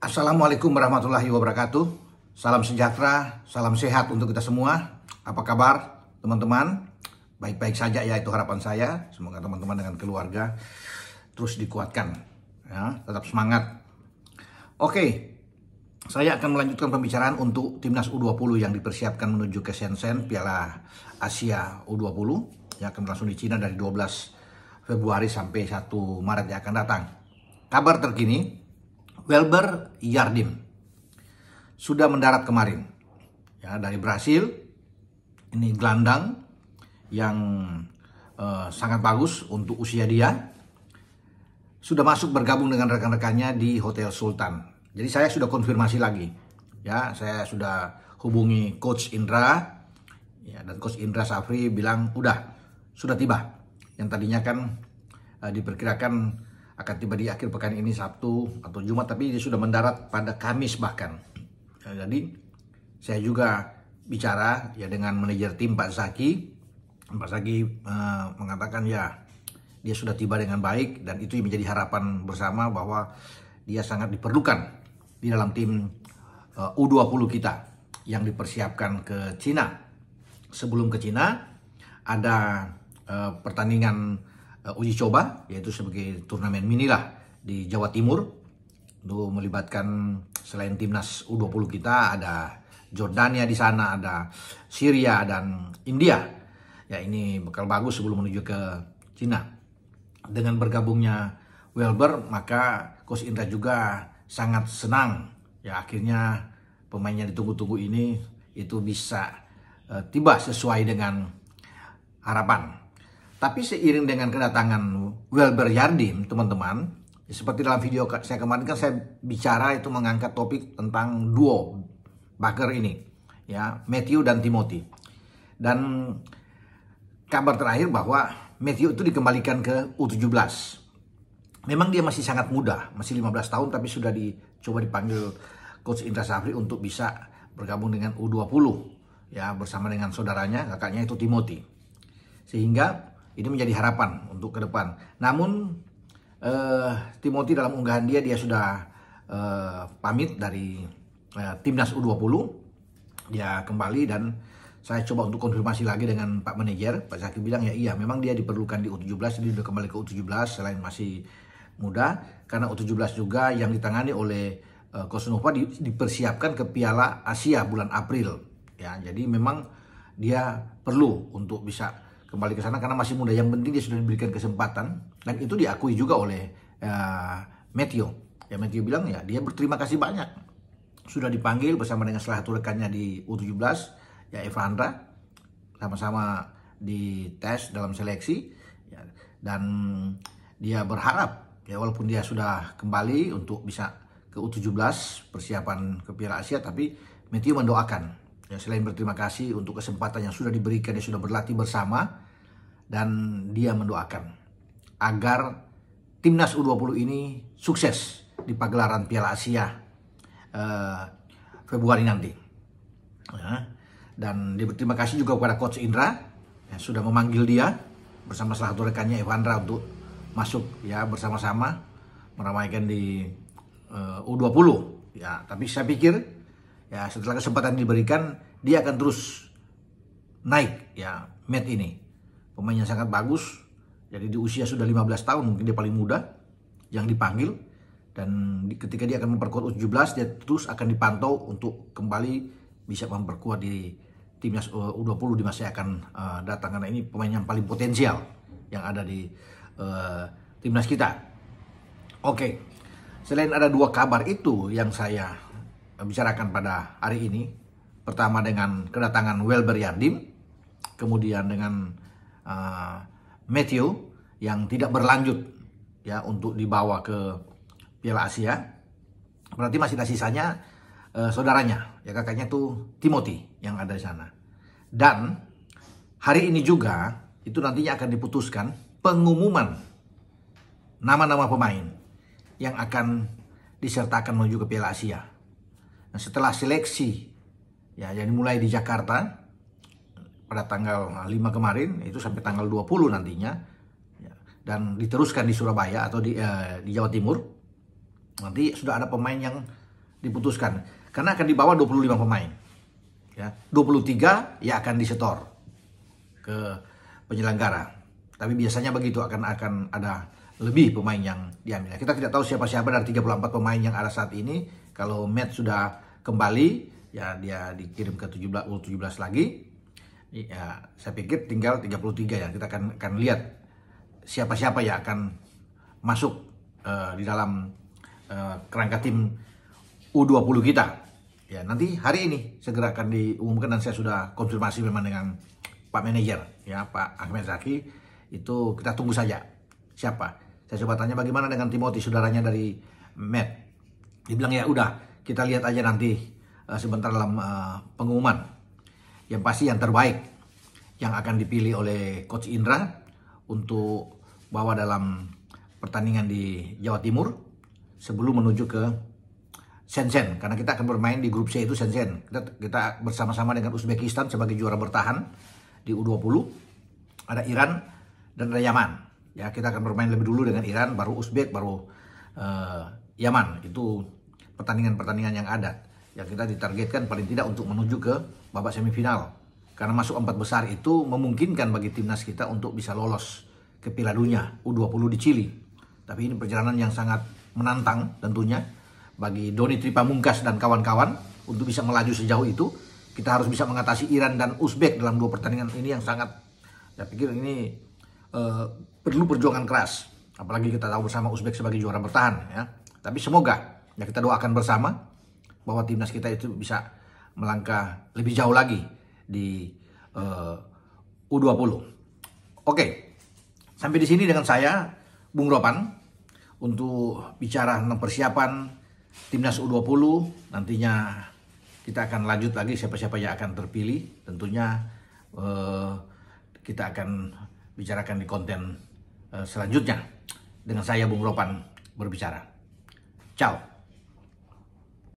Assalamualaikum warahmatullahi wabarakatuh. Salam sejahtera, salam sehat untuk kita semua. Apa kabar teman-teman? Baik-baik saja ya, itu harapan saya. Semoga teman-teman dengan keluarga terus dikuatkan ya, tetap semangat. Oke, saya akan melanjutkan pembicaraan untuk Timnas U20 yang dipersiapkan menuju ke Shenzhen Piala Asia U20 yang akan berlangsung di Cina dari 12 Februari sampai 1 Maret yang akan datang. Kabar terkini, Welber Jardim sudah mendarat kemarin ya, dari Brasil. Ini gelandang yang sangat bagus untuk usia dia. Sudah masuk bergabung dengan rekan-rekannya di Hotel Sultan. Jadi saya sudah konfirmasi lagi ya, saya sudah hubungi Coach Indra ya, dan Coach Indra Safri bilang sudah tiba. Yang tadinya kan diperkirakan akan tiba di akhir pekan ini, Sabtu atau Jumat, tapi dia sudah mendarat pada Kamis bahkan. Jadi saya juga bicara ya dengan manajer tim Pak Zaki. Pak Zaki mengatakan ya dia sudah tiba dengan baik, dan itu menjadi harapan bersama bahwa dia sangat diperlukan di dalam tim U20 kita yang dipersiapkan ke Cina. Sebelum ke Cina ada pertandingan uji coba, yaitu sebagai turnamen mini lah di Jawa Timur, untuk melibatkan selain timnas U20 kita ada Jordania di sana, ada Syria dan India. Ya, ini bakal bagus sebelum menuju ke Cina. Dengan bergabungnya Welber, maka Coach Indra juga sangat senang. Ya, akhirnya pemain yang ditunggu-tunggu ini itu bisa tiba sesuai dengan harapan. Tapi seiring dengan kedatangan Welber Jardim, teman-teman, seperti dalam video saya kemarin kan saya bicara itu mengangkat topik tentang duo backer ini, ya, Matthew dan Timothy. Dan kabar terakhir bahwa Matthew itu dikembalikan ke U17. Memang dia masih sangat muda, masih 15 tahun, tapi sudah dicoba dipanggil Coach Indra Safri untuk bisa bergabung dengan U20, ya, bersama dengan saudaranya, kakaknya itu Timothy. Sehingga ini menjadi harapan untuk ke depan. Namun Timothy dalam unggahan dia sudah pamit dari timnas U20. Dia kembali, dan saya coba untuk konfirmasi lagi dengan Pak Manajer. Pak Zaki bilang ya iya, memang dia diperlukan di U17, jadi sudah kembali ke U17 selain masih muda. Karena U17 juga yang ditangani oleh Coach Nova dipersiapkan ke Piala Asia bulan April. Ya, jadi memang dia perlu untuk bisa kembali ke sana karena masih muda. Yang penting dia sudah diberikan kesempatan, dan itu diakui juga oleh Matthew. Ya, Matthew bilang ya dia berterima kasih banyak sudah dipanggil bersama dengan salah satu rekannya di U17, ya, Evandra, sama-sama di tes dalam seleksi ya, dan dia berharap ya walaupun dia sudah kembali untuk bisa ke U17 persiapan ke Piala Asia, tapi Matthew mendoakan ya, selain berterima kasih untuk kesempatan yang sudah diberikan, dia sudah berlatih bersama, dan dia mendoakan agar timnas U20 ini sukses di pagelaran Piala Asia Februari nanti. Ya. Dan dia berterima kasih juga kepada Coach Indra yang sudah memanggil dia bersama salah satu rekannya Evandra untuk masuk ya bersama-sama meramaikan di U20. Ya, tapi saya pikir ya setelah kesempatan diberikan, dia akan terus naik ya, Matt ini. Pemain yang sangat bagus. Jadi di usia sudah 15 tahun, mungkin dia paling muda yang dipanggil. Dan ketika dia akan memperkuat U17, dia terus akan dipantau untuk kembali bisa memperkuat di timnas U20 di masa yang akan datang. Karena ini pemain yang paling potensial yang ada di timnas kita. Oke, selain ada dua kabar itu yang saya bicarakan pada hari ini. Pertama dengan kedatangan Welber Jardim, kemudian dengan Matthew yang tidak berlanjut ya untuk dibawa ke Piala Asia. Berarti masih ada sisanya saudaranya ya, kakaknya tuh Timothy yang ada di sana. Dan hari ini juga itu nantinya akan diputuskan pengumuman nama-nama pemain yang akan disertakan menuju ke Piala Asia. Nah, setelah seleksi ya, yang mulai di Jakarta pada tanggal 5 kemarin, itu sampai tanggal 20 nantinya ya, dan diteruskan di Surabaya atau di Jawa Timur. Nanti sudah ada pemain yang diputuskan. Karena akan dibawa 25 pemain. Ya, 23 ya akan disetor ke penyelenggara. Tapi biasanya begitu, akan ada lebih pemain yang diambil. Kita tidak tahu siapa-siapa dari 34 pemain yang ada saat ini. Kalau Matt sudah kembali, ya dia dikirim ke 17 lagi. Ya, saya pikir tinggal 33 ya. Kita akan lihat siapa-siapa yang akan masuk di dalam kerangka tim U20 kita. Ya, nanti hari ini segera akan diumumkan dan saya sudah konfirmasi memang dengan Pak Manajer, ya Pak Ahmed Zaki. Itu kita tunggu saja siapa. Saya coba tanya bagaimana dengan Timothy, saudaranya dari Matt. Dibilang ya udah, kita lihat aja nanti sebentar dalam pengumuman. Yang pasti yang terbaik yang akan dipilih oleh Coach Indra untuk bawa dalam pertandingan di Jawa Timur sebelum menuju ke Shenzhen, karena kita akan bermain di grup C itu Shenzhen. Kita bersama-sama dengan Uzbekistan sebagai juara bertahan di U20. Ada Iran dan ada Yaman. Ya, kita akan bermain lebih dulu dengan Iran, baru Uzbek, baru Yaman. Itu pertandingan-pertandingan yang ada. Ya, kita ditargetkan paling tidak untuk menuju ke babak semifinal. Karena masuk 4 besar itu memungkinkan bagi timnas kita untuk bisa lolos ke Piala Dunia U20 di Chili. Tapi ini perjalanan yang sangat menantang tentunya bagi Doni Tripamungkas dan kawan-kawan untuk bisa melaju sejauh itu. Kita harus bisa mengatasi Iran dan Uzbek dalam 2 pertandingan ini yang sangat, saya pikir ini perlu perjuangan keras. Apalagi kita tahu bersama Uzbek sebagai juara bertahan, ya. Tapi semoga ya kita doakan bersama bahwa timnas kita itu bisa melangkah lebih jauh lagi di U20. Oke, sampai di sini dengan saya Bung Ropan untuk bicara tentang persiapan Timnas U20. Nantinya kita akan lanjut lagi siapa-siapa yang akan terpilih. Tentunya kita akan bicarakan di konten selanjutnya dengan saya Bung Ropan berbicara. Ciao.